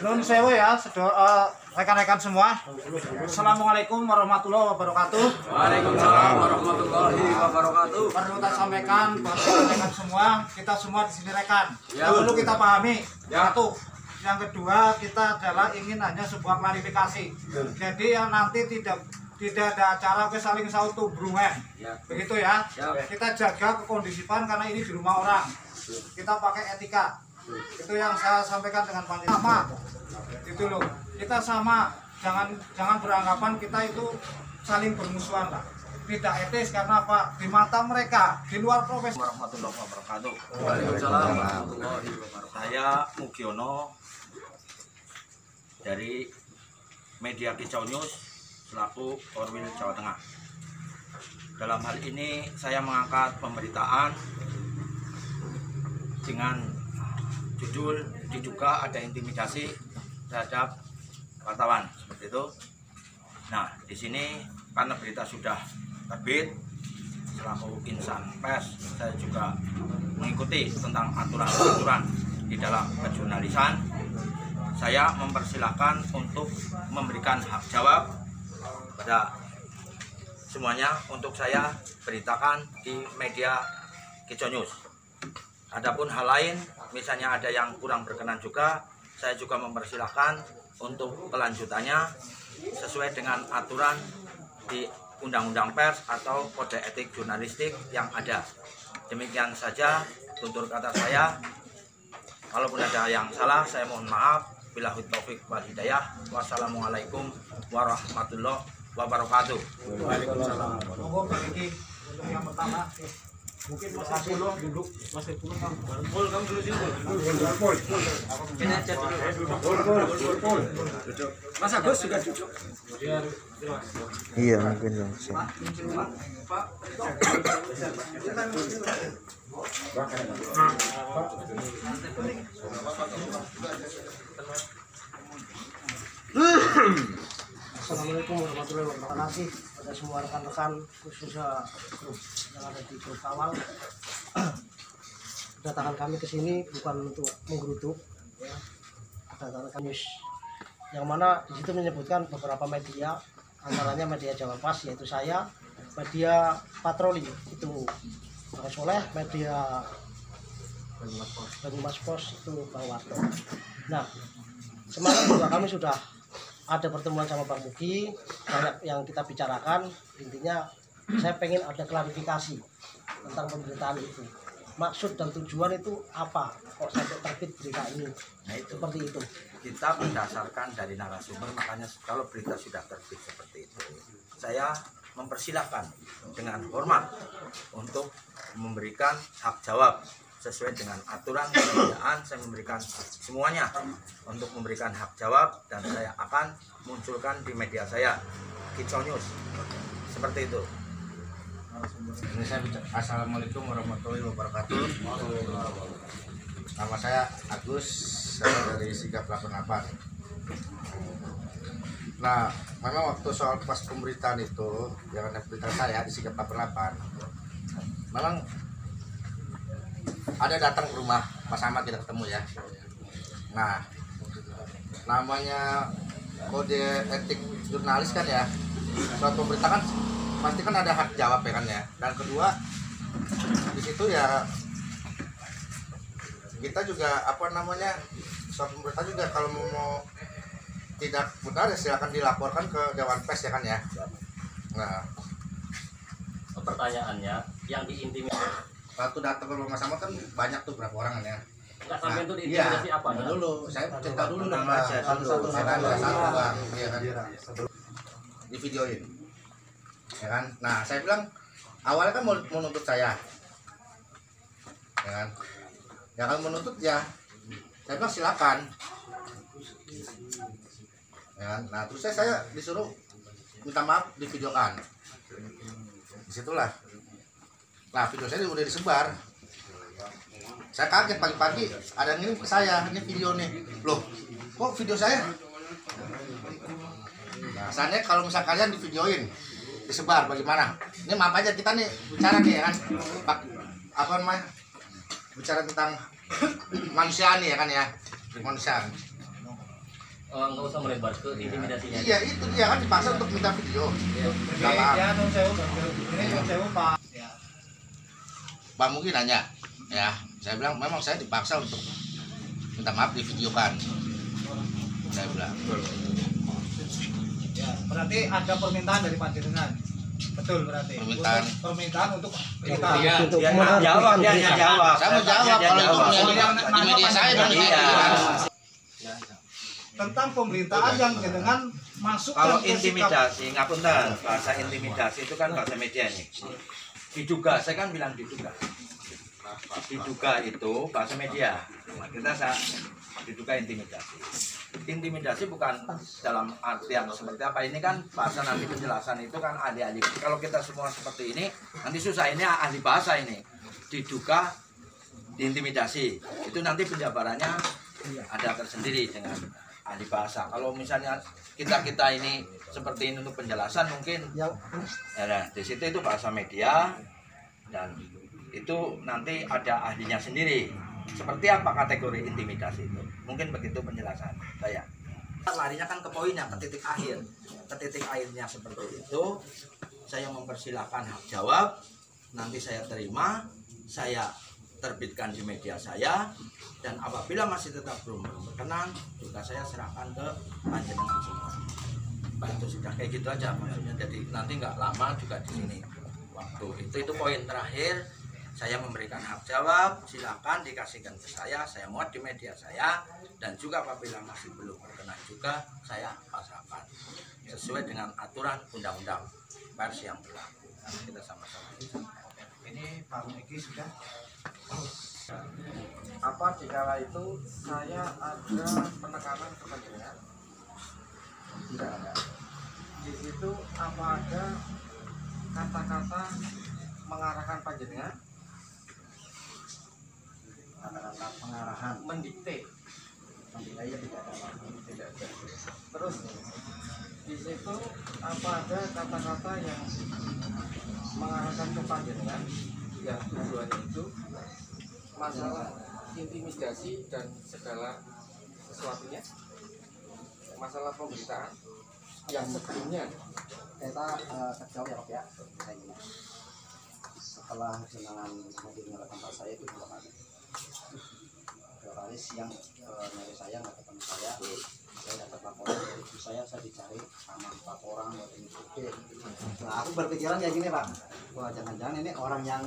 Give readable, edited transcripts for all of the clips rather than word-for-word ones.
Nun sewu ya, rekan-rekan semua. Assalamualaikum warahmatullahi wabarakatuh. Waalaikumsalam warahmatullahi wabarakatuh. Perlu kita sampaikan buat rekan semua, kita semua di sini rekan. Yang perlu kita pahami, satu. Yang kedua, kita adalah ingin hanya sebuah klarifikasi. Jadi yang nanti tidak ada acara saling tubrungan. Begitu ya. Kita jaga kekondisipan karena ini di rumah orang. Kita pakai etika. Itu yang saya sampaikan dengan panitia. Sama. Itu loh. Kita sama. Jangan beranggapan kita itu saling bermusuhan lah. Tidak etis karena apa? Di mata mereka, di luar profesi. Warahmatullahi wabarakatuh. Waalaikumsalam warahmatullahi wabarakatuh. Saya Mugiono dari Media Kicau News selaku Korwil Jawa Tengah. Dalam hal ini saya mengangkat pemberitaan dengan judul diduga ada intimidasi terhadap wartawan seperti itu. Nah, di sini karena berita sudah terbit, selaku insan pers saya juga mengikuti tentang aturan-aturan di dalam kejurnalisan. Saya mempersilahkan untuk memberikan hak jawab pada semuanya untuk saya beritakan di Media Kicau News. Adapun hal lain, misalnya ada yang kurang berkenan juga, saya juga mempersilahkan untuk kelanjutannya sesuai dengan aturan di Undang-Undang Pers atau Kode Etik Jurnalistik yang ada. Demikian saja tutur kata saya. Kalaupun ada yang salah, saya mohon maaf. Billahi taufik wal hidayah. Wassalamualaikum warahmatullahi wabarakatuh. Waalaikumsalam. Monggo bagi untuk yang pertama. Mungkin Mas Pul duduk, Mas Pul kamu dulu sini. Pul. Ini aja dulu. Mas Agus juga duduk. Iya mungkin dong. Pak. Assalamualaikum warahmatullahi wabarakatuh. Pada semua rekan-rekan khususnya grup yang ada di grup kawal. Kedatangan kami ke sini bukan untuk menggerutuk, ya. Kedatangan kami yang mana di situ menyebutkan beberapa media, antaranya media Jawa Pas yaitu saya, media Patroli itu Bang Soleh, media Banyumas Pos itu Bang Warto. Nah, semalam juga kami sudah ada pertemuan sama Bang Mugi, banyak yang kita bicarakan. Intinya saya pengen ada klarifikasi tentang pemberitaan itu. Maksud dan tujuan itu apa? Kok sampai terbit berita ini? Nah, itu Seperti itu. kita berdasarkan dari narasumber, makanya kalau berita sudah terbit seperti itu, saya mempersilahkan dengan hormat untuk memberikan hak jawab sesuai dengan aturan pemeriksaan. Saya memberikan semuanya untuk memberikan hak jawab dan saya akan munculkan di media saya Kicau News seperti itu. Ini saya bicara. Assalamualaikum warahmatullahi wabarakatuh. Nama saya Agus, saya dari Sigap 88. Nah, memang waktu soal pas pemberitaan itu, yang ada berita saya di Sigap 88, memang ada datang ke rumah Mas Ahmad, kita ketemu ya. Nah, namanya kode etik jurnalis kan ya, soal pemberitaan kan pasti kan ada hak jawab ya kan ya. Dan kedua di situ ya kita juga apa namanya soal pemberitaan juga kalau mau tidak benar ya silakan dilaporkan ke Dewan Pers ya kan ya. Nah, pertanyaannya yang diintimidasi waktu datang ke rumah sama kan banyak tuh berapa orang kan ya. nggak sampai itu Iya, diintimidasi apa? dulu saya cerita dulu dong Nama aja satu bang, iya kan, di videoin, ya kan. Nah saya bilang awalnya kan mau nuntut saya, ya kan. Ya kalau menuntut ya, saya bilang silakan, ya kan. Nah terus saya disuruh minta maaf di videokan, disitulah. Nah video saya udah disebar. Saya kaget pagi-pagi ada yang ngirim ke saya, ini video nih. Loh, kok video saya Nah, seandainya kalau misal kalian di videoin, disebar bagaimana? Ini maaf aja kita nih bicara nih ya kan, apa namanya? Bicara tentang manusia nih ya kan ya, kemanusiaan. Nggak usah melebar ke intimidasinya. Iya itu dia kan dipaksa untuk minta video. Ya, non sewu, ini non sewu Pak. Ya. Bang mungkin nanya, ya saya bilang memang saya dipaksa untuk minta maaf divideokan. Saya bilang. Ya, berarti ada permintaan dari panjenengan. Betul berarti. Permintaan untuk kita. Untuk Dia jawab, dia jawab. Saya mau jawab kalau itu di media saya dong. Tentang pemerintahan yang dengan masuk Kalau intimidasi, ngapunten, bahasa intimidasi itu kan bahasa media nih. Diduga, saya kan bilang diduga. Diduga itu bahasa media. Nah, diduga intimidasi. Intimidasi bukan dalam artian seperti apa, ini kan bahasa nanti penjelasan itu kan ahli-ahli. Kalau kita semua seperti ini, nanti susah, ini ahli bahasa ini. Diduga intimidasi, itu nanti penjabarannya ada tersendiri dengan ahli bahasa. Kalau misalnya kita ini seperti ini untuk penjelasan mungkin ya, nah, di situ itu bahasa media dan itu nanti ada ahlinya sendiri. Seperti apa kategori intimidasi itu? Mungkin begitu penjelasan saya. Larinya kan ke poinnya, ke titik akhir. Ke titik akhirnya seperti itu. Saya mempersilahkan hak jawab. Nanti saya terima, saya terbitkan di media saya, dan apabila masih tetap belum berkenan juga saya serahkan ke panjenengan semua. Pak, itu sudah kayak gitu aja maksudnya. Jadi nanti nggak lama juga di sini waktu itu poin terakhir. Saya memberikan hak jawab, silakan dikasihkan ke saya muat di media saya, dan juga apabila masih belum berkenan juga saya pasrahkan sesuai dengan aturan undang-undang pers yang berlaku. Kita sama-sama. ini Pak Miki sudah. Apa dikala itu saya ada penekanan kepentingan? Tidak ada. Di situ apa ada kata-kata mengarahkan panjenengan? Kata-kata pengarahan, mendikte. Saya tidak ada. Tidak ada. Terus di situ apa ada kata-kata yang mengarahkan ke panjenengan? Ya, tujuannya itu masalah intimidasi dan segala sesuatunya, masalah pemberitaan yang sebelumnya kita terjauh ya Pak ya. Setelah jenengan mendengar tempat saya itu 2 kali. 2 kali siang nyari saya nggak ketemu saya dapat laporan dari ibu saya dicari sama 4 orang waktu itu. Nah aku berpikiran kayak gini Pak, wah jangan-jangan ini orang yang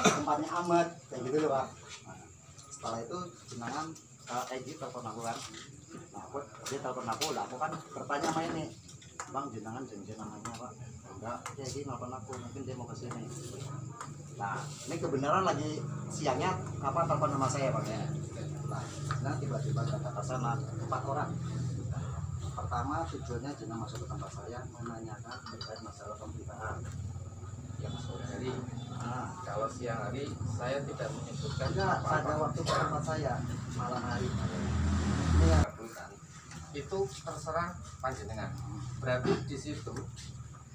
tempatnya amat kayak gitu loh Pak. Nah, setelah itu jenengan Egi telepon aku kan. Nah dia telepon aku lah, aku kan bertanya sama ini, Bang jenengan jenengannya Pak. Enggak, Egi nelfon aku, mungkin dia mau ke sini. Nah ini kebenaran lagi siangnya apa telepon sama saya Pak ya. Nah tiba-tiba datang ke sana 4 orang. Pertama tujuannya jenengan masuk ke tempat saya menanyakan terkait masalah pemberitaan. yang sore hari. Kalau siang hari saya tidak menyebutkan Enggak, pada waktu ke tempat saya malam hari. Ini ya. Itu terserah panjenengan. Berarti di situ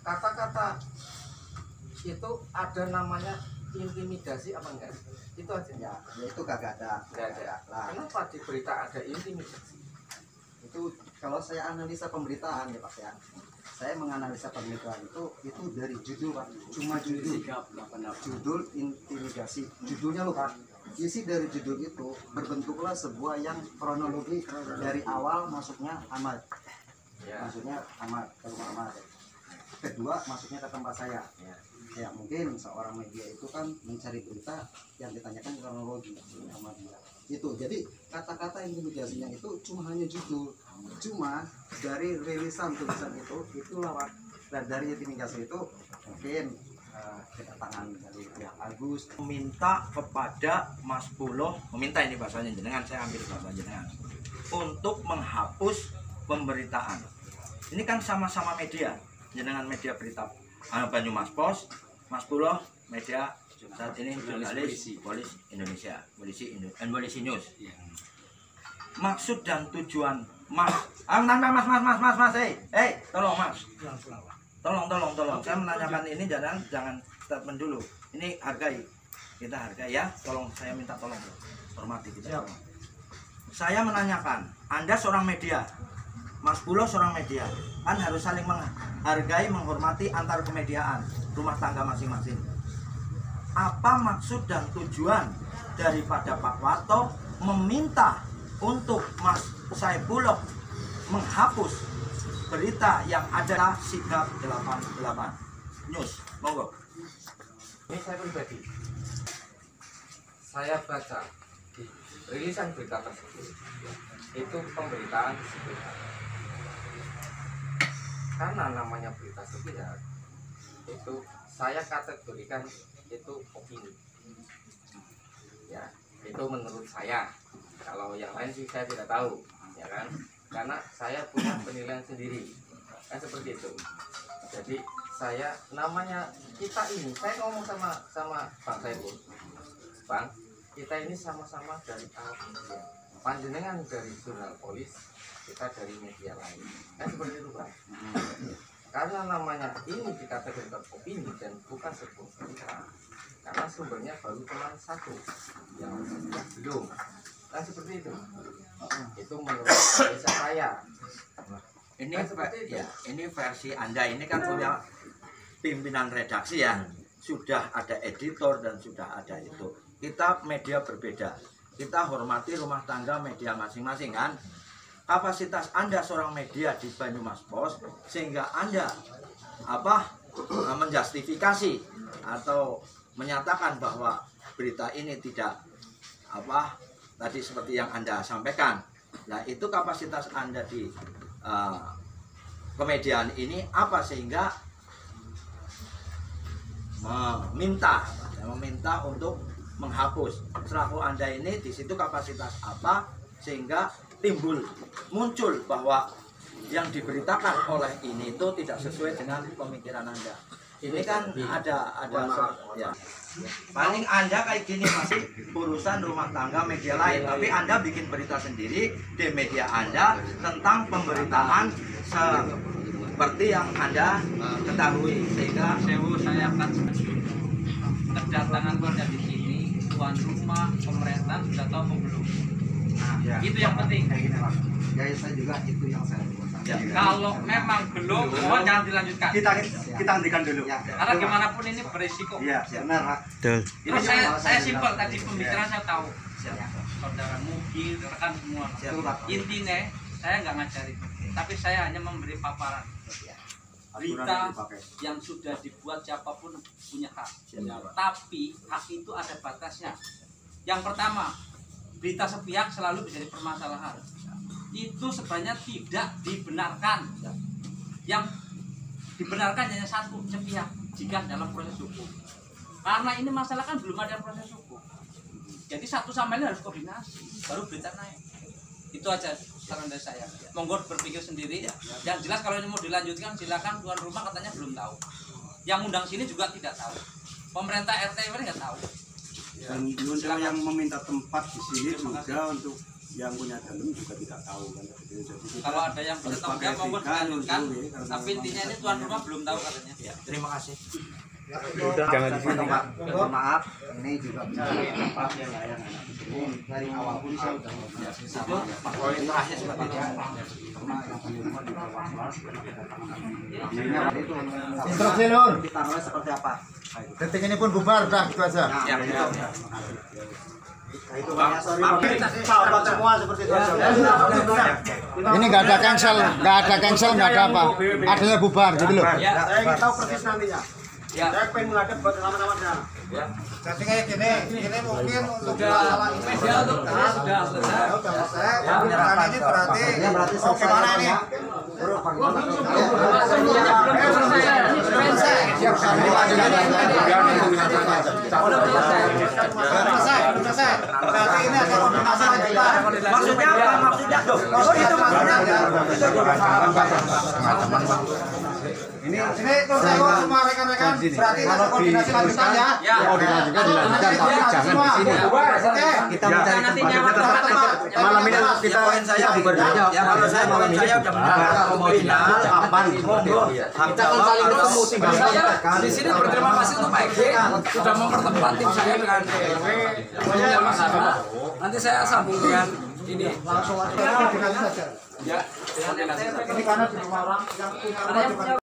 kata-kata itu ada namanya intimidasi apa enggak? Itu aja. Ya itu kagak ada. Enggak ada. Nah, Kenapa di berita ada intimidasi? itu kalau saya analisa pemberitaan ya Pak ya, saya menganalisa pemberitaan itu dari judul Pak, cuma judul intimidasi, judulnya loh Pak. Isi dari judul itu berbentuklah sebuah yang kronologi dari awal masuknya Ahmad, maksudnya Ahmad ke rumah Ahmad, kedua masuknya ke tempat saya. Ya mungkin seorang media itu kan mencari berita yang ditanyakan kronologi sama dia. Itu jadi kata-kata intimidasinya itu cuma hanya judul, cuma dari rilisan tulisan itu lawak. Dan dari intimidasi itu mungkin kedatangan dari pihak Agus Meminta kepada Mas Puloh, meminta ini bahasanya jenengan, saya ambil bahasa jenengan, untuk menghapus pemberitaan. Ini kan sama-sama media, jenengan media berita Banyumas Pos, Mas Puloh media saat ini jurnalis Polisi Indonesia, Polisi News. Maksud dan tujuan Mas, mas, tolong mas. Tolong. Saya menanyakan ini jangan statement dulu. Ini hargai, kita hargai ya. Tolong, saya minta tolong, hormati kita. Tolong. Saya menanyakan, Anda seorang media, Mas Pulo seorang media, kan harus saling menghargai, menghormati antar kemediaan rumah tangga masing-masing. Apa maksud dan tujuan daripada Pak Wato meminta untuk Mas Saifullah menghapus berita yang ada Sigap 88 News? Monggo. Ini saya pribadi. Saya baca di rilisan berita tersebut. Itu pemberitaan sepihak. Karena namanya berita sepihak, itu saya kategorikan itu opini. Ya, itu menurut saya. Kalau yang lain sih saya tidak tahu, ya kan? Karena saya punya penilaian sendiri, kan seperti itu. Jadi saya namanya kita ini, saya ngomong sama Bang Saiful, Bang, kita ini sama-sama dari awal media. Panjenengan dari jurnal Polis, kita dari media lain, kan seperti itu, Bang. Karena namanya ini dikategorikan opini dan bukan sebuah berita, karena sumbernya baru cuma satu, yang sudah belum. Kan seperti itu. Itu menurut saya. Ini ya, ini versi Anda, ini kan punya pimpinan redaksi ya. Sudah ada editor dan sudah ada itu. Kita media berbeda. Kita hormati rumah tangga media masing-masing kan. Kapasitas Anda seorang media di Banyumas Pos sehingga Anda menjustifikasi atau menyatakan bahwa berita ini tidak tadi seperti yang Anda sampaikan. Nah, itu kapasitas Anda di kemediaan ini apa sehingga meminta untuk menghapus. Selaku Anda ini di situ kapasitas apa sehingga muncul bahwa yang diberitakan oleh ini itu tidak sesuai dengan pemikiran Anda. Ini kan ada ya. Paling Anda kayak gini masih urusan rumah tangga media lain, tapi Anda bikin berita sendiri di media Anda tentang pemberitaan seperti yang Anda ketahui, sehingga saya akan kedatangan keluarga di sini, tuan rumah, pemerintah sudah tahu apa belum? Nah, itu yang penting. Ya, saya juga itu yang saya Kalau memang belum, mohon jangan dilanjutkan. kita hentikan dulu. Karena gimana pun ini berisiko. Iya, benar. Terus saya simpel tadi pembicaraan saya tahu. Saudara Mugi, rekan semua. Intinya saya nggak ngajarin, tapi saya hanya memberi paparan. Berita yang sudah dibuat siapapun punya hak. Tapi hak itu ada batasnya. Yang pertama, berita sepihak selalu menjadi permasalahan. Itu sebenarnya tidak dibenarkan. Yang dibenarkan hanya satu, sepihak jika dalam proses hukum. Karena ini masalah kan belum ada proses hukum. Jadi satu sama lain harus koordinasi, baru berita naik. Itu aja saran dari saya. Monggo berpikir sendiri. Yang jelas kalau ini mau dilanjutkan silakan, tuan rumah katanya belum tahu. Yang undang sini juga tidak tahu. Pemerintah RT nggak tahu. Dan undang yang meminta tempat di sini juga untuk yang punya dalam juga tidak tahu kan. Jadi kalau ada yang punya tanggung jawab monggo dilanjutkan. Tapi intinya ini tuan rumah belum tahu katanya. ya, terima kasih. Jangan di sini, Pak. Mohon maaf, ini juga tempat yang layak. Dari awal pun saya sudah Poin terakhir seperti itu. instruksi Lur, kita mulai seperti apa? Detik ini pun bubar, udah gitu aja. Ya, ya. Sahabat semua seperti itu aja. Ini nggak ada cancel, nggak ada apa. Adanya bubar gitu loh. Ya, Saya ingin tahu persis nantinya. ya. Saya pengen menghadap buat nama-nama sana. Ya. Jadi kayak gini mungkin untuk Sudah masalah ini media untuk sudah selesai. udah selesai. Penyerangan ini berarti gimana ini? Selesai. Berarti ini ada koordinasi lanjutan. Maksudnya apa? Maksudnya tuh. Oh, itu maksudnya. Ini terus saya semua rekan-rekan berarti nanti koordinasi lanjutan ya. Mau dilanjutkan dilanjutkan, tapi jangan di sini. Oke. Kita mencari tempat. Malam ini kita bubar saja. Ya kalau saya poin saya udah benar. Kalau mau final kapan? Monggo. Kita akan saling ketemu tinggal Saya di sini berterima kasih untuk Pak Ege sudah mempertemukan tim saya dengan DLW. Nanti saya sambung dengan ini. Langsung aja koordinasi saja. Ya. Ini karena di rumah orang yang punya rumah